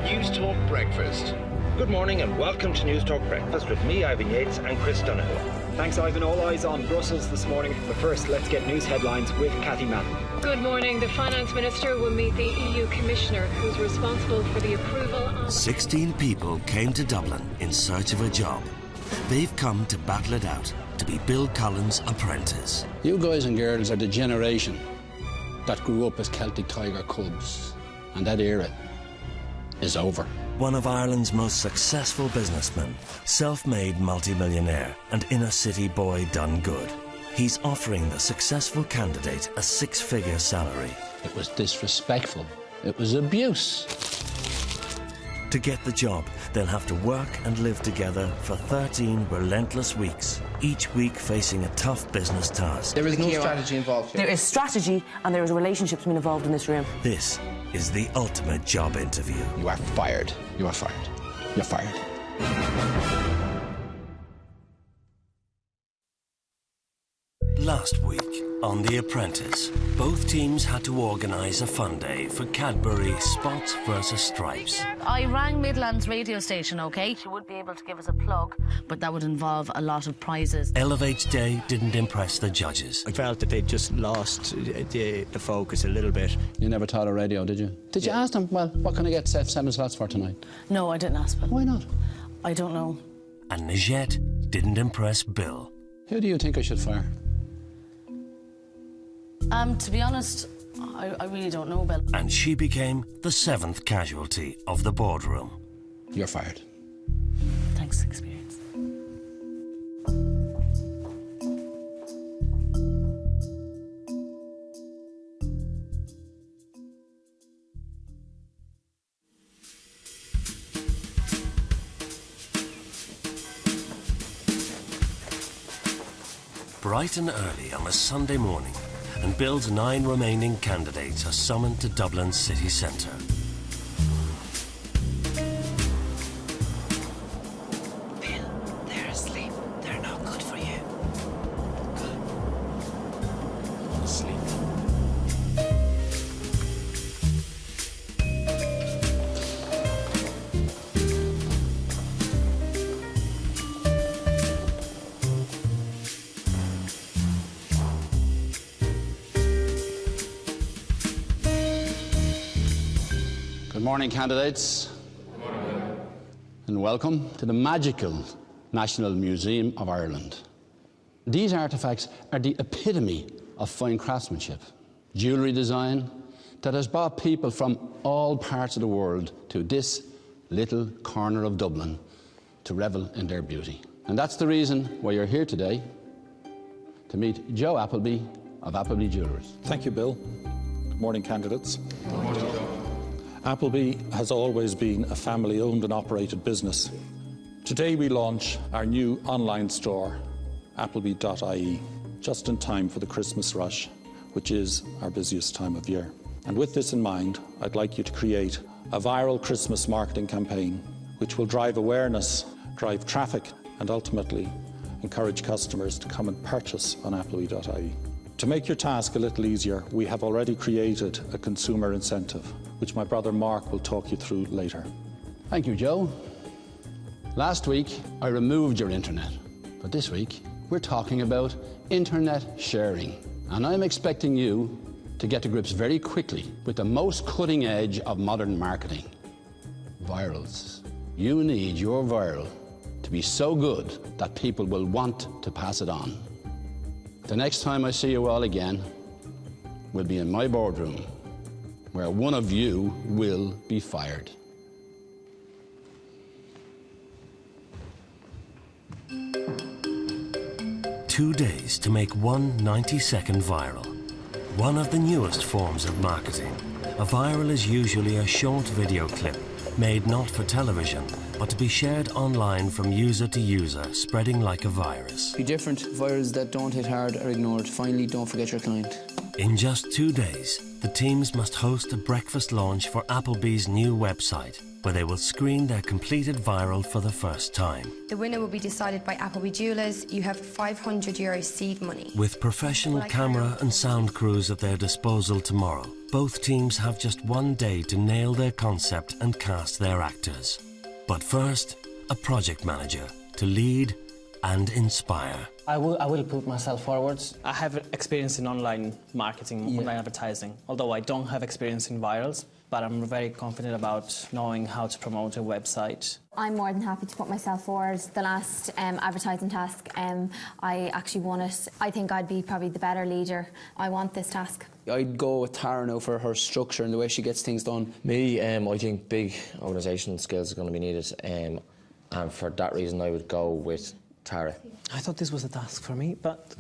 News Talk Breakfast. Good morning and welcome to News Talk Breakfast with me, Ivan Yates, and Chris Donoghue. Thanks, Ivan. All eyes on Brussels this morning. But first, let's get news headlines with Cathy Madden. Good morning. The Finance Minister will meet the EU Commissioner, who's responsible for the approval of... 16 people came to Dublin in search of a job. They've come to battle it out to be Bill Collins' apprentice. You guys and girls are the generation that grew up as Celtic Tiger cubs, and that era is over. One of Ireland's most successful businessmen, self-made multimillionaire and inner-city boy done good. He's offering the successful candidate a six-figure salary. It was disrespectful. It was abuse. To get the job, they'll have to work and live together for 13 relentless weeks, each week facing a tough business task. There is no strategy involved here. There is strategy and there is relationships being involved in this room. This is the ultimate job interview. You are fired. You are fired. You're fired. Last week on The Apprentice, both teams had to organise a fun day for Cadbury Spots versus Stripes. I rang Midlands radio station, OK? She would be able to give us a plug, but that would involve a lot of prizes. Elevate's day didn't impress the judges. I felt that they'd just lost the focus a little bit. You never thought of radio, did you? Did you ask them, well, what can I get 7 slots for tonight? No, I didn't ask Bill. Why not? I don't know. And Nijette didn't impress Bill. Who do you think I should fire? To be honest, I really don't know, Bill. And she became the 7th casualty of the boardroom. You're fired. Thanks, experience. Bright and early on a Sunday morning, and Bill's 9 remaining candidates are summoned to Dublin's city centre. Bill, they're asleep. They're not good for you. Good. Asleep. Good morning, candidates. Good morning. And welcome to the magical National Museum of Ireland. These artefacts are the epitome of fine craftsmanship, jewellery design that has brought people from all parts of the world to this little corner of Dublin to revel in their beauty. And that's the reason why you're here today, to meet Joe Appleby of Appleby Jewellers. Thank you, Bill. Good morning, candidates. Good morning, Joe. Appleby has always been a family-owned and operated business. Today we launch our new online store, Appleby.ie, just in time for the Christmas rush, which is our busiest time of year. And with this in mind, I'd like you to create a viral Christmas marketing campaign which will drive awareness, drive traffic, and ultimately encourage customers to come and purchase on Appleby.ie. To make your task a little easier, we have already created a consumer incentive, which my brother Mark will talk you through later. Thank you, Joe. Last week, I removed your internet. But this week, we're talking about internet sharing. And I'm expecting you to get to grips very quickly with the most cutting edge of modern marketing. Virals. You need your viral to be so good that people will want to pass it on. The next time I see you all again will be in my boardroom, where one of you will be fired. Two days to make one 90-second viral. One of the newest forms of marketing. A viral is usually a short video clip made not for television, but to be shared online from user to user, spreading like a virus. Be different. Virals that don't hit hard are ignored. Finally, don't forget your client. In just 2 days, the teams must host a breakfast launch for Applebee's new website, where they will screen their completed viral for the first time. The winner will be decided by Applebee Jewellers. You have €500 seed money. With professional camera and sound crews at their disposal tomorrow, both teams have just 1 day to nail their concept and cast their actors. But first, a project manager to lead and inspire. I will put myself forward. I have experience in online marketing, online advertising, although I don't have experience in virals, but I'm very confident about knowing how to promote a website. I'm more than happy to put myself forward. The last advertising task, I actually won it. I think I'd be probably the better leader. I want this task. I'd go with Tara now for her structure and the way she gets things done. Me, I think big organisational skills are going to be needed, and for that reason I would go with Tara. I thought this was a task for me, but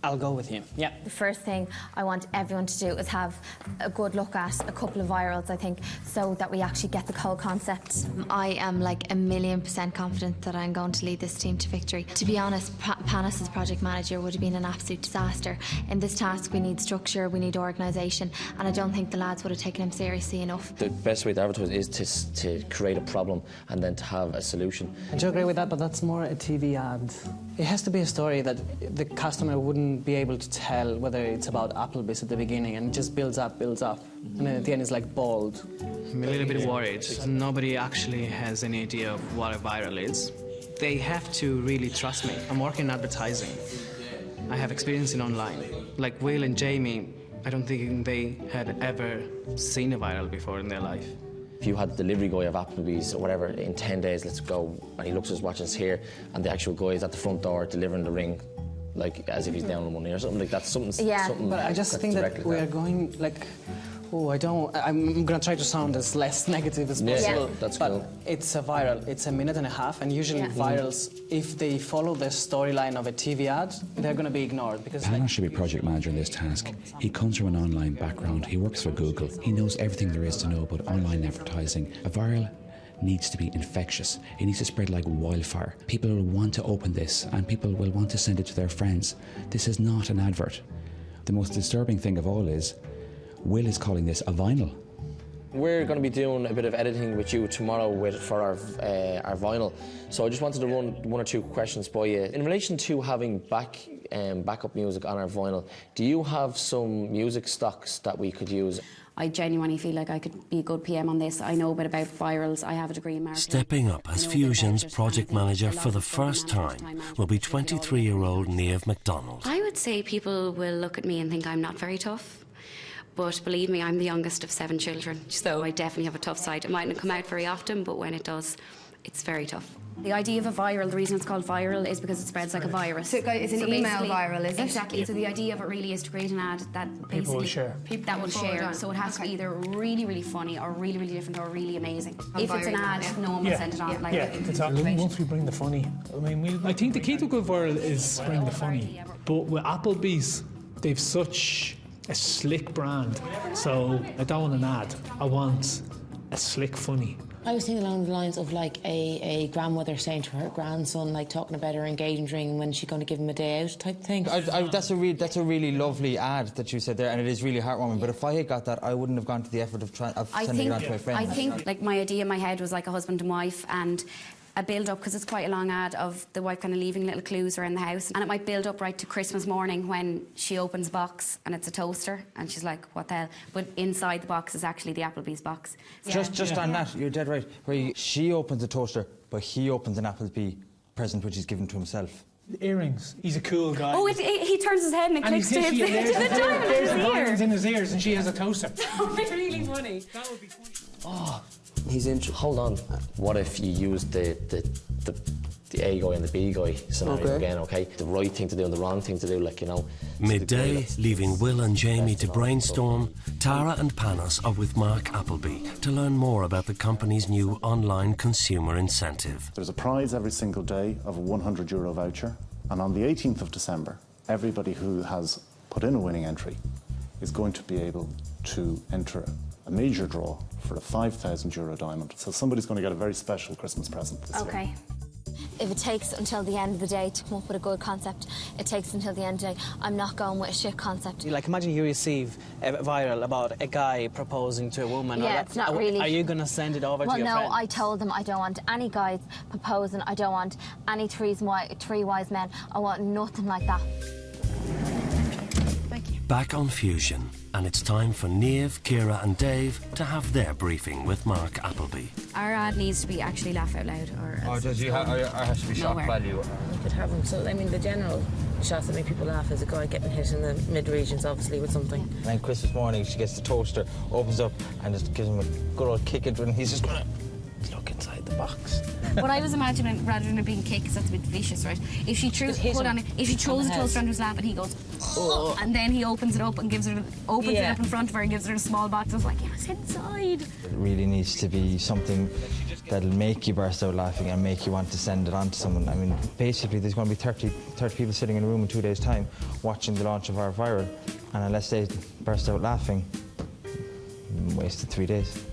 I'll go with you. Yeah. The first thing I want everyone to do is have a good look at a couple of virals, I think, so that we actually get the whole concept. I am like 1,000,000% confident that I'm going to lead this team to victory. To be honest, Panis as project manager would have been an absolute disaster. In this task we need structure, we need organisation, and I don't think the lads would have taken him seriously enough. The best way to advertise is to create a problem and then to have a solution. I do agree with that, but that's more a TV ad. It has to be a story that the customer wouldn't be able to tell whether it's about Applebee's at the beginning, and it just builds up. And then at the end it's like bold. I'm a little bit worried. Nobody actually has any idea of what a viral is. They have to really trust me. I'm working in advertising. I have experience in online. Like Will and Jamie, I don't think they had ever seen a viral before in their life. If you had the delivery guy of Applebee's or whatever, in 10 days, let's go, and he looks at his watch and it's here, and the actual guy is at the front door delivering the ring, like as if he's down on money or something like that. Something but I just think that we are going like, I'm going to try to sound as less negative as possible. Yeah, that's but cool. It's a viral. It's 1.5 minutes, and usually virals, if they follow the storyline of a TV ad, they're going to be ignored. Because Panis should be project manager in this task. He comes from an online background. He works for Google. He knows everything there is to know about online advertising. A viral needs to be infectious. It needs to spread like wildfire. People will want to open this, and people will want to send it to their friends. This is not an advert. The most disturbing thing of all is Will is calling this a vinyl. We're going to be doing a bit of editing with you tomorrow for our vinyl. So I just wanted to run 1 or 2 questions by you. In relation to having backup music on our vinyl, do you have some music stocks that we could use? I genuinely feel like I could be a good PM on this. I know a bit about virals. I have a degree in marketing. Stepping up as Fusion's project manager for the first time will be 23-year-old Niamh MacDonald. I would say people will look at me and think I'm not very tough. But believe me, I'm the youngest of 7 children, so I definitely have a tough side. It mightn't come out very often, but when it does, it's very tough. The idea of a viral, the reason it's called viral is because it spreads like a virus. So it's an email viral, is it? Exactly. So the idea of it really is to create an ad that basically people will share. That will share. So it has to be either really, really funny or really, really different or really amazing. If it's an ad, no one will send it on. Once we bring the funny, I think the key to good viral is bring the funny. But with Applebee's, they've such a slick brand, so I don't want an ad. I want a slick funny. I was thinking along the lines of like a grandmother saying to her grandson, like talking about her engagement ring, when she's going to give him a day out type thing. That's a really lovely ad that you said there, and it is really heartwarming. But if I had got that, I wouldn't have gone to the effort of sending it on to my friends. I think like my idea in my head was like a husband and wife, and a build-up, because it's quite a long ad, of the wife kind of leaving little clues around the house, and it might build up right to Christmas morning when she opens a box and it's a toaster and she's like, what the hell, but inside the box is actually the Applebee's box. Just on that, you're dead right, where she opens a toaster but he opens an Applebee present which he's given to himself. Earrings. He's a cool guy. Oh, he turns his head and it clicks to him. There's the diamonds in his ears and she has a toaster. That would be really funny. That would be funny. Oh, hold on. What if you use the A guy and the B guy scenario again, okay? The right thing to do and the wrong thing to do, like, you know. Midday, leaving Will and Jamie to brainstorm, Tara and Panis are with Mark Appleby to learn more about the company's new online consumer incentive. There's a prize every single day of a €100 voucher, and on the 18th of December, everybody who has put in a winning entry is going to be able to enter a major draw for a €5,000 diamond. So somebody's going to get a very special Christmas present this year. If it takes until the end of the day to come up with a good concept, it takes until the end of the day. I'm not going with a shit concept. Like, imagine you receive a viral about a guy proposing to a woman. Yeah, it's not really... Are you going to send it over to your friends? Well, no, I told them I don't want any guys proposing. I don't want any three wise men. I want nothing like that. Thank you. Back on Fusion, and it's time for Niamh, Ciara and Dave to have their briefing with Mark Appleby. Our ad needs to be actually laugh out loud. Or does you have, or has to be shock value? You could have them. So, I mean, the general shots that make people laugh is a guy getting hit in the mid-regions, obviously, with something. And then Christmas morning, she gets the toaster, opens up, and just gives him a good old kick into it, and he's just going to look inside the box. What I was imagining, rather than it being kick, because that's a bit vicious, right? If she throws a toaster under his lap and he goes, oh, and then he opens it up and gives her, it up in front of her and gives her a small box, I was like, yes, inside. It really needs to be something that'll make you burst out laughing and make you want to send it on to someone. I mean, basically, there's going to be 30 people sitting in a room in 2 days' time watching the launch of our viral, and unless they burst out laughing, wasted 3 days.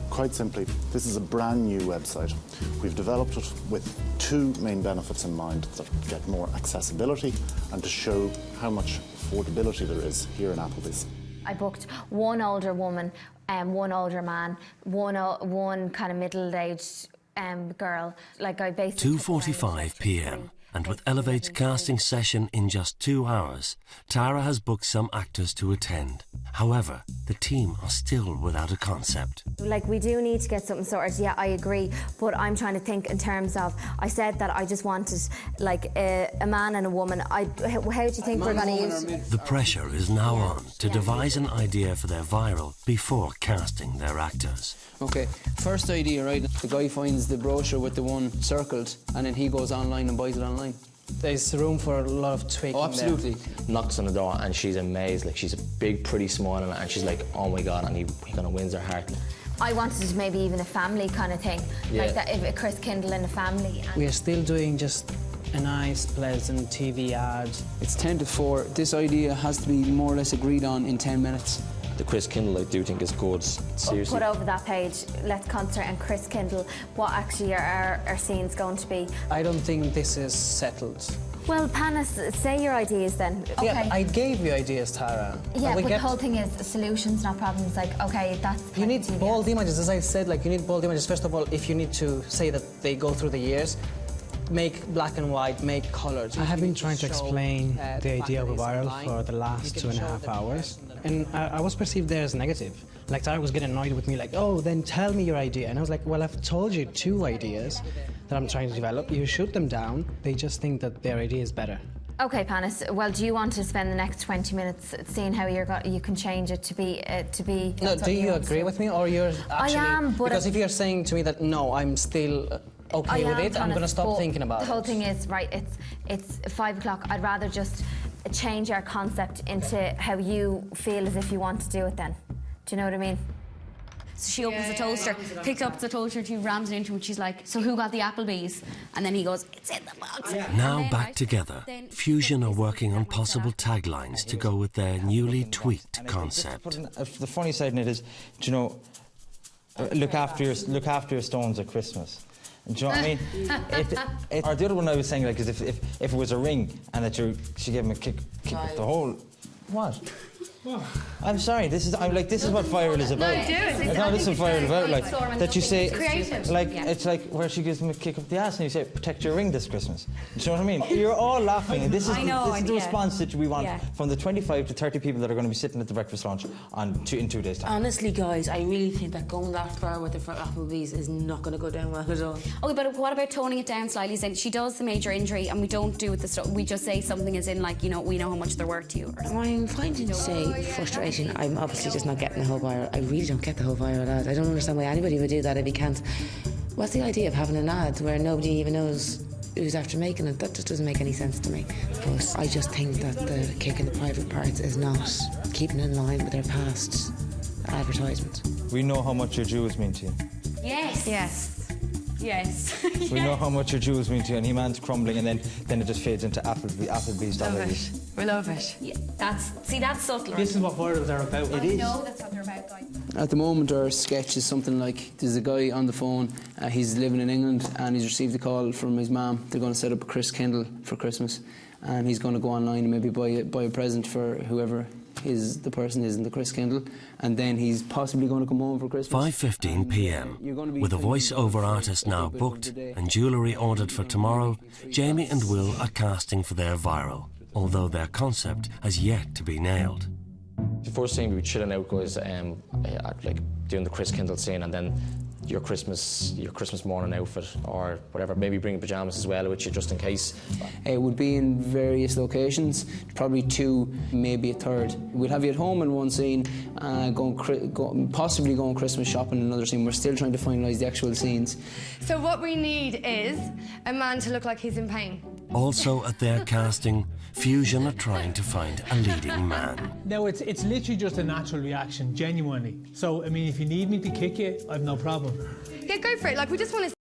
Quite simply, this is a brand new website. We've developed it with two main benefits in mind: that get more accessibility and to show how much affordability there is here in Applebee's. I booked one older woman, one older man, one kind of middle-aged girl. Like, I basically... 2:45 p.m. and with Elevate's casting session in just 2 hours, Tara has booked some actors to attend. However, the team are still without a concept. Like, we do need to get something sorted, yeah, I agree, but I'm trying to think in terms of, I said that I just wanted, like, a man and a woman. How do you think we're going to use... The pressure is now on to devise an idea for their viral before casting their actors. Okay, first idea, right? The guy finds the brochure with the one circled, and then he goes online and buys it online. There's room for a lot of tweaking. Oh, absolutely. There. Knocks on the door and she's amazed. Like, she's a big, pretty smile, and she's like, oh my God, and he kind of wins her heart. I wanted maybe even a family kind of thing, like that, if Chris Kindle and a family. We are still doing just a nice, pleasant TV ad. It's 10 to 4. This idea has to be more or less agreed on in 10 minutes. The Chris Kindle, I do think, is good. Seriously. Put over that page, Let's Concert and Chris Kindle, what actually are our scenes going to be. I don't think this is settled. Well, Panis, say your ideas then. Okay. Yeah, I gave you ideas, Tara. Yeah, but the whole thing is solutions, not problems. Like, okay, that's... You need bold images, as I said, like, you need bold images. First of all, if you need to say that they go through the years, make black and white, make colours. I have been trying to explain the idea of a viral for the last 2.5 hours, and I was perceived there as negative. Like, Tara was getting annoyed with me, like, oh, then tell me your idea. And I was like, well, I've told you 2 ideas that I'm trying to develop. You shoot them down. They just think that their idea is better. Okay, Panis. Well, do you want to spend the next 20 minutes seeing how you can change it to be? No, do you agree with me, or you're actually? I am, but because if you're saying to me that no, I'm still okay with it, I'm going to stop thinking about it. The whole thing is, right, it's 5 o'clock. I'd rather just change our concept into how you feel as if you want to do it then. Do you know what I mean? So she opens the toaster, picks up the toaster, she rams it into him, she's like, so who got the Applebee's? And then he goes, it's in the box. Now back together, Fusion are working on possible taglines to go with their newly tweaked concept. The funny side in it is, do you know, look after your stones at Christmas. Do you know what I mean? Or the other one I was saying, like, is if it was a ring and that she gave him a kick with the whole... What? I'm sorry. This is what viral is about. No, this is what viral is about. Like that you say, like it's like where she gives him a kick up the ass and you say, "Protect your ring this Christmas." Do you know what I mean? You're all laughing, and this is the response that we want from the 25 to 30 people that are going to be sitting at the breakfast lunch in 2 days' time. Honestly, guys, I really think that going that far with the Applebee's is not going to go down well at all. Okay, but what about toning it down slightly? Saying she does the major injury, and we don't do it the stuff. We just say something as in, like, you know, we know how much they're worth to you. I'm finding frustrating. I'm obviously just not getting the whole viral. I really don't get the whole viral ad. I don't understand why anybody would do that if he can't. What's the idea of having an ad where nobody even knows who's after making it? That just doesn't make any sense to me. But I just think that the kick in the private parts is not keeping in line with their past advertisement. We know how much your jewels mean to you. Yes. Yes. Yes. We know how much your jewels mean to you, and he man's crumbling, and then it just fades into Applebee's. Love it. We love it. Yeah, that's subtle. This is what virals are about. I know that's what they're about, guys. At the moment, our sketch is something like, there's a guy on the phone, he's living in England, and he's received a call from his mum. They're going to set up a Kris Kindle for Christmas, and he's going to go online and maybe buy a present for whoever the person is in the Kris Kindle, and then he's possibly going to come home for Christmas. 5:15 p.m. With a voice-over artist now booked and jewellery ordered for tomorrow, Jamie and Will are casting for their viral, although their concept has yet to be nailed. The first thing we'd be chilling out, guys, like doing the Kris Kindle scene, and then your Christmas morning outfit or whatever. Maybe bring pajamas as well with you just in case. It would be in various locations, probably 2, maybe a 3rd. We'd have you at home in one scene, possibly going Christmas shopping in another scene. We're still trying to finalise the actual scenes. So what we need is a man to look like he's in pain. Also at their casting, Fusion are trying to find a leading man. No, it's literally just a natural reaction, genuinely. So, I mean, if you need me to kick you, I've no problem. Yeah, go for it. Like, we just want to